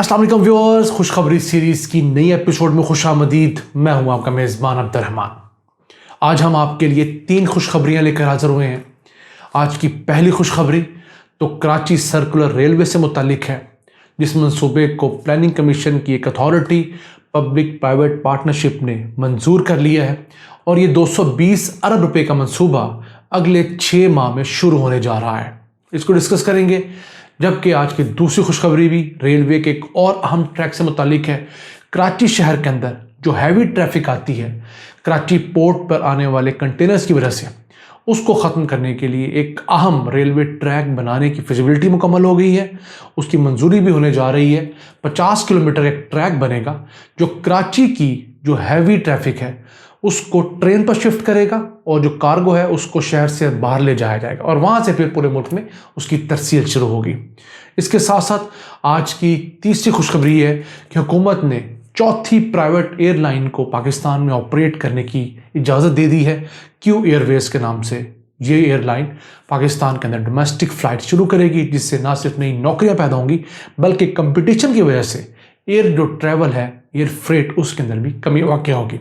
अस्सलाम वालेकुम व्यूअर्स, खुशखबरी सीरीज़ की नई एपिसोड में खुशामदीद। मैं हूं आपका मेज़बान अब्दुर्रहमान। आज हम आपके लिए 3 खुशखबरियां लेकर हाजिर हुए हैं। आज की पहली खुशखबरी तो कराची सर्कुलर रेलवे से मुतालिक है, जिस मंसूबे को प्लानिंग कमीशन की एक अथॉरिटी पब्लिक प्राइवेट पार्टनरशिप ने मंजूर कर लिया है और ये 220 अरब रुपए का मंसूबा अगले 6 माह में शुरू होने जा रहा है। इसको डिस्कस करेंगे। जबकि आज की दूसरी खुशखबरी भी रेलवे के एक और अहम ट्रैक से मुतालिक है। कराची शहर के अंदर जो हैवी ट्रैफिक आती है कराची पोर्ट पर आने वाले कंटेनर्स की वजह से, उसको ख़त्म करने के लिए एक अहम रेलवे ट्रैक बनाने की फिजिबिलिटी मुकम्मल हो गई है। उसकी मंजूरी भी होने जा रही है। 50 किलोमीटर एक ट्रैक बनेगा जो कराची की जो हैवी ट्रैफिक है उसको ट्रेन पर शिफ्ट करेगा और जो कार्गो है उसको शहर से बाहर ले जाया जाएगा और वहाँ से फिर पूरे मुल्क में उसकी तरसील शुरू होगी। इसके साथ साथ आज की तीसरी खुशखबरी है कि हुकूमत ने चौथी प्राइवेट एयरलाइन को पाकिस्तान में ऑपरेट करने की इजाज़त दे दी है। क्यू एयरवेज के नाम से ये एयरलाइन पाकिस्तान के अंदर डोमेस्टिक फ़्लाइट शुरू करेगी, जिससे ना सिर्फ नई नौकरियाँ पैदा होंगी बल्कि कंपटीशन की वजह से एयर जो ट्रैवल है, एयर फ्रेट, उसके अंदर भी कमी वाक़या होगी।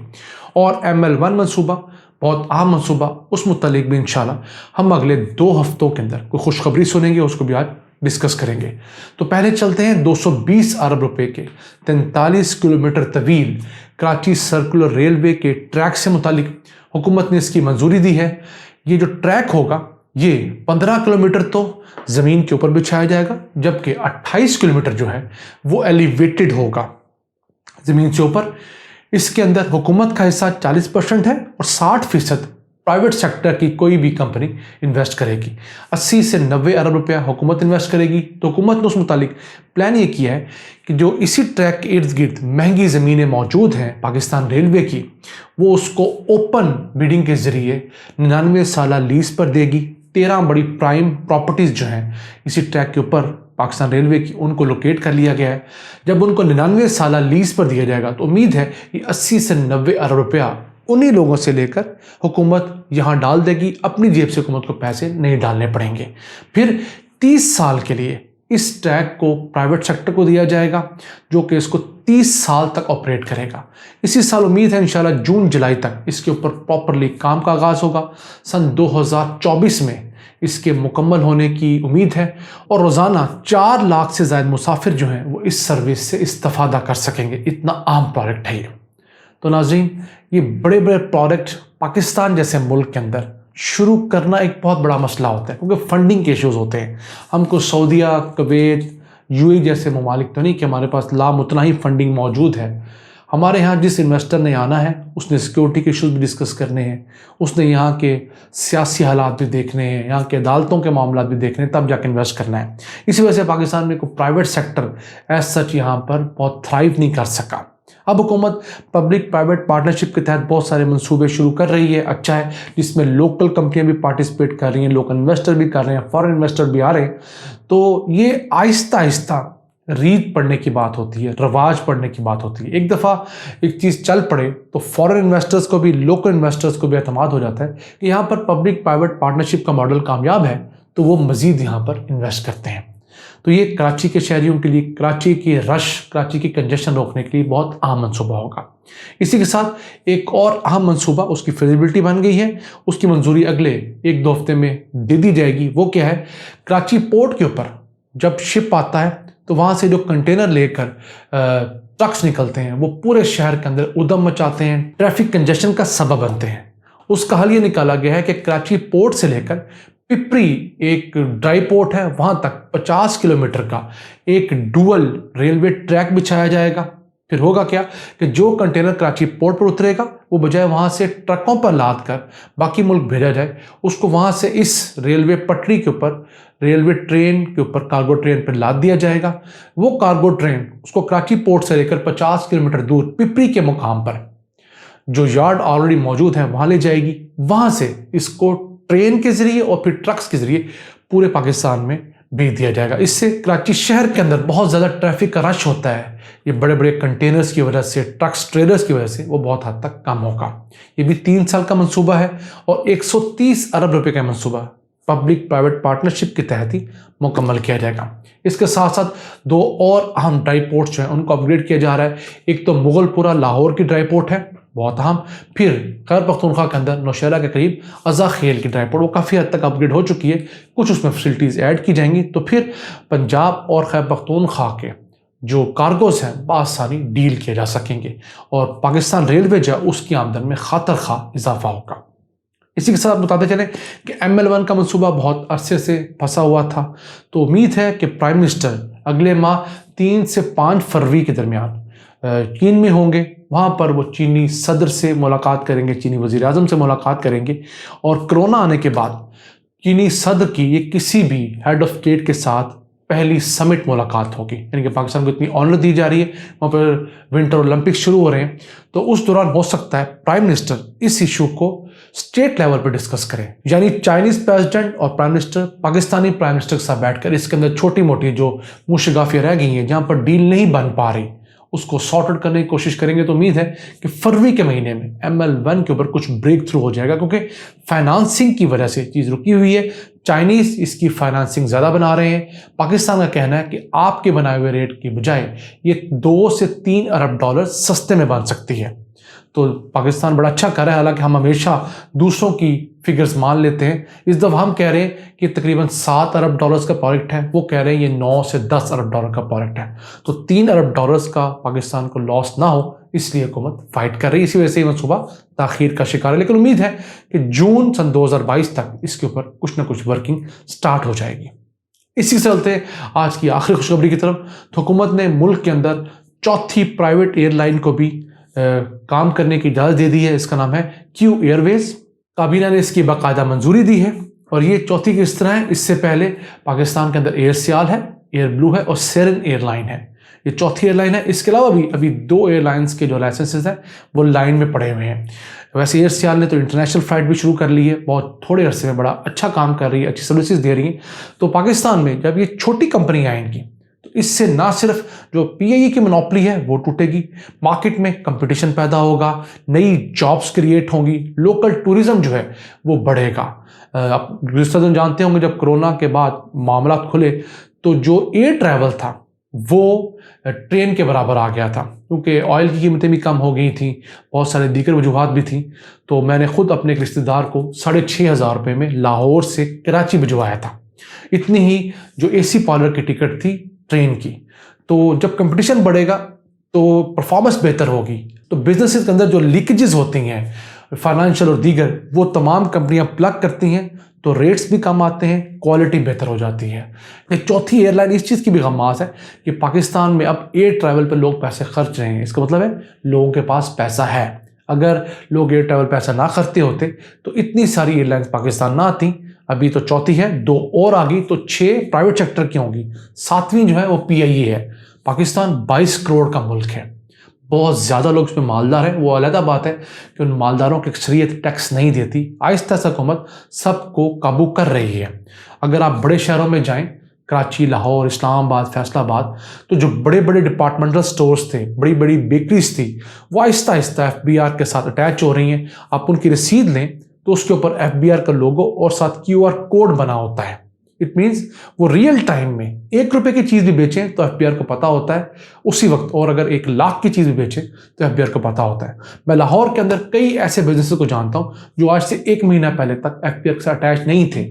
और ML1 मंसूबा बहुत अहम मंसूबा, उस मुतालिक भी इंशाल्लाह हम अगले 2 हफ्तों के अंदर कोई खुशखबरी सुनेंगे, उसको भी आज डिस्कस करेंगे। तो पहले चलते हैं 220 अरब रुपए के 43 किलोमीटर तवील कराची सर्कुलर रेलवे के ट्रैक से मुतालिक हुकूमत ने इसकी मंजूरी दी है। ये जो ट्रैक होगा ये 15 किलोमीटर तो ज़मीन के ऊपर बिछाया जाएगा, जबकि 28 किलोमीटर जो है वो एलिवेटेड होगा ज़मीन से ऊपर। इसके अंदर हुकूमत का हिस्सा 40% है और 60% प्राइवेट सेक्टर की कोई भी कंपनी इन्वेस्ट करेगी। 80 से 90 अरब रुपया हुकूमत इन्वेस्ट करेगी। तो हुकूमत ने उस मुतालिक प्लान ये किया है कि जो इसी ट्रैक के इर्द गिर्द महंगी ज़मीनें मौजूद हैं पाकिस्तान रेलवे की, वो उसको ओपन बिडिंग के ज़रिए 99 साला लीज़ पर देगी। 13 बड़ी प्राइम प्रॉपर्टीज़ जो हैं इसी ट्रैक के ऊपर पाकिस्तान रेलवे की, उनको लोकेट कर लिया गया है। जब उनको 99 साला लीज़ पर दिया जाएगा तो उम्मीद है कि 80 से 90 अरब रुपया उन्हीं लोगों से लेकर हुकूमत यहाँ डाल देगी। अपनी जेब से हुकूमत को पैसे नहीं डालने पड़ेंगे। फिर 30 साल के लिए इस ट्रैक को प्राइवेट सेक्टर को दिया जाएगा, जो कि इसको 30 साल तक ऑपरेट करेगा। इसी साल उम्मीद है इंशाल्लाह जून जुलाई तक इसके ऊपर प्रॉपरली काम का आगाज़ होगा। सन 2024 में इसके मुकम्मल होने की उम्मीद है और रोज़ाना 4 लाख से ज़ायद मुसाफिर जो हैं वो इस सर्विस से इस्तेफ़ादा कर सकेंगे। इतना अहम प्रोडक्ट है ये। तो नाज़रीन, ये बड़े बड़े प्रोडक्ट पाकिस्तान जैसे मुल्क के अंदर शुरू करना एक बहुत बड़ा मसला होता है, क्योंकि फंडिंग के इश्यूज़ होते हैं। हमको सऊदीया, कुवैत, UAE जैसे ममालिक तो नहीं कि हमारे पास उतना ही फंडिंग मौजूद है। हमारे यहाँ जिस इन्वेस्टर ने आना है उसने सिक्योरिटी के इश्यूज़ भी डिस्कस करने हैं, उसने यहाँ के सियासी हालात भी देखने हैं, यहाँ के अदालतों के मामला भी देखने हैं, तब जाकर इन्वेस्ट करना है। इसी वजह से पाकिस्तान में कोई प्राइवेट सेक्टर एज सच यहाँ पर बहुत थ्राइव नहीं कर सका। अब हुकूमत पब्लिक प्राइवेट पार्टनरशिप के तहत बहुत सारे मंसूबे शुरू कर रही है। अच्छा है, जिसमें लोकल कंपनियां भी पार्टिसिपेट कर रही हैं, लोकल इन्वेस्टर भी कर रहे हैं, फॉरेन इन्वेस्टर भी आ रहे हैं। तो ये आहिस्ता आहिस्ता रीत पड़ने की बात होती है, रवाज पड़ने की बात होती है। एक दफ़ा एक चीज़ चल पड़े तो फॉरेन इन्वेस्टर्स को भी, लोकल इन्वेस्टर्स को भी एतमाद हो जाता है कि यहाँ पर पब्लिक प्राइवेट पार्टनरशिप का मॉडल कामयाब है, तो वो मज़ीद यहाँ पर इन्वेस्ट करते हैं। तो ये कराची के शहरियों के लिए, कराची की रश, कराची की कंजेशन रोकने के लिए बहुत अहम मंसूबा होगा। इसी के साथ एक और अहम मंसूबा, उसकी फिजिबिलिटी बन गई है, उसकी मंजूरी अगले 1-2 हफ्ते में दे दी जाएगी। वो क्या है, कराची पोर्ट के ऊपर जब शिप आता है तो वहाँ से जो कंटेनर लेकर ट्रक्स निकलते हैं वो पूरे शहर के अंदर उदम मचाते हैं, ट्रैफिक कंजेशन का सबब बनते हैं। उसका हल ये निकाला गया है कि कराची पोर्ट से लेकर पिपरी एक ड्राई पोर्ट है, वहाँ तक 50 किलोमीटर का एक डुअल रेलवे ट्रैक बिछाया जाएगा। फिर होगा क्या कि जो कंटेनर कराची पोर्ट पर उतरेगा वो बजाय वहाँ से ट्रकों पर लाद कर बाकी मुल्क भेजा जाए, उसको वहाँ से इस रेलवे पटरी के ऊपर, रेलवे ट्रेन के ऊपर, कार्गो ट्रेन पर लाद दिया जाएगा। वो कार्गो ट्रेन उसको कराची पोर्ट से लेकर 50 किलोमीटर दूर पिपरी के मुकाम पर जो यार्ड ऑलरेडी मौजूद है वहाँ ले जाएगी। वहाँ से इसको ट्रेन के ज़रिए और फिर ट्रक्स के ज़रिए पूरे पाकिस्तान में भेज दिया जाएगा। इससे कराची शहर के अंदर बहुत ज़्यादा ट्रैफिक का रश होता है, ये बड़े बड़े कंटेनर्स की वजह से, ट्रक्स ट्रेलर्स की वजह से वो बहुत हद तक कम होगा। ये भी 3 साल का मंसूबा है और 130 अरब रुपए का मंसूबा पब्लिक प्राइवेट पार्टनरशिप के तहत ही मुकम्मल किया जाएगा। इसके साथ साथ 2 और अहम ड्राई पोर्ट्स जो हैं उनको अपग्रेड किया जा रहा है। एक तो मुगलपुरा लाहौर की ड्राई पोर्ट है, बहुत अहम। फिर खैबर पख्तूनख्वा के अंदर नौशेरा के करीब अज़ा खेल की ड्राई पोर्ट, वो काफ़ी हद तक अपग्रेड हो चुकी है, कुछ उसमें फैसिलिटीज़ ऐड की जाएंगी। तो फिर पंजाब और खैबर पख्तूनख्वा के जो कार्गोज हैं बआसानी डील किए जा सकेंगे और पाकिस्तान रेलवे जो है उसकी आमदन में खातर खा इजाफा होगा। इसी के साथ बताते चलें कि ML1 का मंसूबा बहुत अरसे से फंसा हुआ था, तो उम्मीद है कि प्राइम मिनिस्टर अगले माह 3 से 5 फरवरी के दरमियान चीन में होंगे। वहाँ पर वो चीनी सदर से मुलाकात करेंगे, चीनी वज़ीर आज़म से मुलाकात करेंगे और कोरोना आने के बाद चीनी सदर की ये किसी भी हेड ऑफ स्टेट के साथ पहली समिट मुलाकात होगी। यानी कि पाकिस्तान को इतनी ऑनर दी जा रही है, वहाँ पर विंटर ओलंपिक्स शुरू हो रहे हैं, तो उस दौरान हो सकता है प्राइम मिनिस्टर इस इशू को स्टेट लेवल पर डिस्कस करें। यानी चाइनीज प्रेसिडेंट और prime minister Pakistani prime minister के साथ बैठकर इसके अंदर छोटी मोटी जो मुशगाफियाँ रह गई हैं, जहाँ पर डील नहीं बन पा रही, उसको सॉर्ट आउट करने की कोशिश करेंगे। तो उम्मीद है कि फरवरी के महीने में ML1 के ऊपर कुछ ब्रेक थ्रू हो जाएगा, क्योंकि फाइनेंसिंग की वजह से चीज़ रुकी हुई है। चाइनीज़ इसकी फाइनेंसिंग ज़्यादा बना रहे हैं। पाकिस्तान का कहना है कि आपके बनाए हुए रेट की बजाय ये 2 से 3 अरब डॉलर सस्ते में बन सकती है। तो पाकिस्तान बड़ा अच्छा कर रहा है, हालांकि हम हमेशा दूसरों की फिगर्स मान लेते हैं। इस दफ़ा हम कह रहे हैं कि तकरीबन 7 अरब डॉलर्स का प्रोजेक्ट है, वो कह रहे हैं ये 9 से 10 अरब डॉलर का प्रोजेक्ट है। तो 3 अरब डॉलर्स का पाकिस्तान को लॉस ना हो, इसलिए हुकूमत फाइट कर रही है। इसी वजह से ये मनसूबा ताखीर का शिकार है, लेकिन उम्मीद है कि जून सन 2022 तक इसके ऊपर कुछ ना कुछ वर्किंग स्टार्ट हो जाएगी। इसी से चलते आज की आखिरी खुशखबरी की तरफ, तो हुकूमत ने मुल्क के अंदर चौथी प्राइवेट एयरलाइन को भी काम करने की इजाज़त दे दी है। इसका नाम है क्यू एयरवेज। काबीना ने इसकी बाकायदा मंजूरी दी है और ये चौथी किस तरह है। इससे पहले पाकिस्तान के अंदर एयर सियाल है, एयर ब्लू है और सेरेन एयरलाइन है। ये चौथी एयरलाइन है। इसके अलावा भी अभी 2 एयरलाइंस के जो लाइसेंसेज हैं वो लाइन में पड़े हुए हैं। वैसे एयर सियाल ने तो इंटरनेशनल फ्लाइट भी शुरू कर ली है, बहुत थोड़े अरसे में बड़ा अच्छा काम कर रही है, अच्छी सर्विसेज दे रही है। तो पाकिस्तान में जब ये छोटी कंपनी आएंगी तो इससे ना सिर्फ जो PIE की मोनोपोली है वो टूटेगी, मार्केट में कंपटीशन पैदा होगा, नई जॉब्स क्रिएट होंगी, लोकल टूरिज्म जो है वो बढ़ेगा। आप गुज़िश्ता दिन जानते होंगे जब कोरोना के बाद मामला खुले तो जो एयर ट्रैवल था वो ट्रेन के बराबर आ गया था, क्योंकि ऑयल की कीमतें भी कम हो गई थी, बहुत सारे दीगर वजूहात भी थी। तो मैंने खुद अपने एक रिश्तेदार को 6,500 रुपये में लाहौर से कराची भिजवाया था। इतनी ही जो AC पार्लर की टिकट थी ट्रेन की। तो जब कंपटीशन बढ़ेगा तो परफॉर्मेंस बेहतर होगी, तो बिजनेसेस के अंदर जो लीकेजेस होती हैं फाइनेंशियल और दीगर, वो तमाम कंपनियां प्लग करती हैं, तो रेट्स भी कम आते हैं, क्वालिटी बेहतर हो जाती है। एक चौथी एयरलाइन इस चीज़ की भी गम्मास है कि पाकिस्तान में अब एयर ट्रैवल पर लोग पैसे खर्च रहे हैं। इसका मतलब है लोगों के पास पैसा है। अगर लोग एयर ट्रैवल पैसा ना खर्चते होते तो इतनी सारी एयरलाइंस पाकिस्तान ना आती। अभी तो चौथी है, 2 और आ गई तो 6 प्राइवेट सेक्टर की होंगी, 7वीं जो है वो PIE है। पाकिस्तान 22 करोड़ का मुल्क है, बहुत ज़्यादा लोग इसमें मालदार हैं। वो अलग बात है कि उन मालदारों की अक्सरियत टैक्स नहीं देती। आहिस्ता से हुकूमत सबको काबू कर रही है। अगर आप बड़े शहरों में जाएं, कराची, लाहौर, इस्लामाबाद, फैसलाबाद, तो जो बड़े बड़े डिपार्टमेंटल स्टोर्स थे, बड़ी बड़ी बेकरीज थी, वो आहिस्ता आहिस्ता FBR के साथ अटैच हो रही हैं। आप उनकी रसीद लें तो उसके ऊपर FBR का लोगो और साथ QR कोड बना होता है। इट मीन्स वो रियल टाइम में 1 रुपये की चीज़ भी बेचें तो FBR को पता होता है उसी वक्त, और अगर 1 लाख की चीज़ भी बेचें तो FBR को पता होता है। मैं लाहौर के अंदर कई ऐसे बिजनेस को जानता हूँ जो आज से 1 महीना पहले तक FBR के साथ अटैच नहीं थे,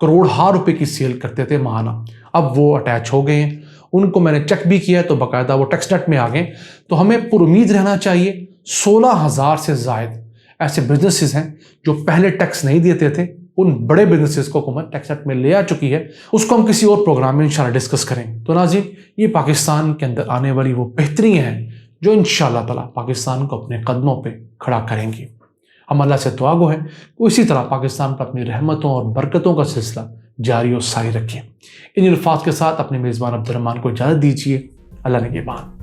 करोड़ों रुपए की सेल करते थे महाना, अब वो अटैच हो गए हैं। उनको मैंने चेक भी किया तो बाकायदा वो टैक्स नेट में आ गए। तो हमें पुरुमीद रहना चाहिए। 16,000 से ज़ायद ऐसे बिजनेसेस हैं जो पहले टैक्स नहीं देते थे, उन बड़े बिजनेसेस को हुकूमत टैक्स एक्ट में ले आ चुकी है। उसको हम किसी और प्रोग्राम में इंशाल्लाह डिस्कस करें। तो नाज़रीन, ये पाकिस्तान के अंदर आने वाली वो बेहतरी हैं जो इंशाल्लाह ताला पाकिस्तान को अपने कदमों पे खड़ा करेंगी। हम अल्लाह से दुआ गो है कि इसी तरह पाकिस्तान पर अपनी रहमतों और बरकतों का सिलसिला जारी और सारी रखें। इन अल्फाज के साथ अपने मेज़बान अब्दुर्रहमान को इजाज़त दीजिए। अल्लाह ने के बाद।